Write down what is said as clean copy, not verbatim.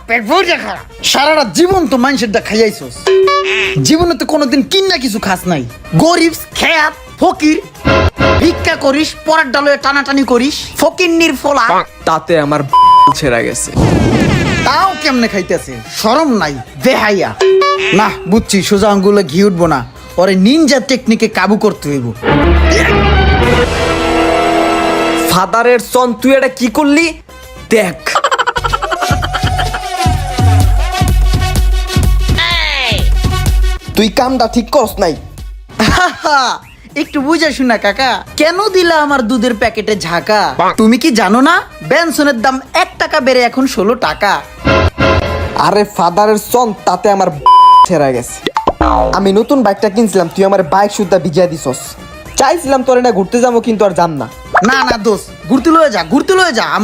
পেট ভরে খা। সারাটা জীবন তো মানুষের দা খাইয়াইছস, জীবনে তো কোনোদিন কিন্না কিছু খাস নাই। গরিব খেয়াত ফকির ভিক্ষা করিস, পরের ডালে টানাটানি করিস, ফকিন্নির ফলা। তাতে আমার ছেড়া গেছে। তাও কেমনে খাইতেছে, শরম নাই বেহাইয়া। না বুঝছি, সোজা আঙ্গুলে ঘি উঠবো না, ওরে নিনজা টেকনিকে কাবু করতে হইব। ফাদারের সন, তুই এটা কি করলি দেখ। তুই কামটা ঠিক করস নাই। একটু বুঝে শুনা কাকা, কেন দিলা আমার দুধের প্যাকেটে ঝাঁকা? তুমি কি জানো না বেনসনের দাম 1 টাকা বেড়ে এখন 16 টাকা? আরে ফাদারের সন, তাতে আমার ছেড়া গেছে। আমি নতুন বাইকটা কিনছিলাম, তুই আমার বাইক সুদ্ধা ভিজিয়া দিছস। চাইছিলাম তোর এটা ঘুরতে যাবো, কিন্তু আর যাম না। না না দোস্ত, ঘুরতে লয়ে যা, আমার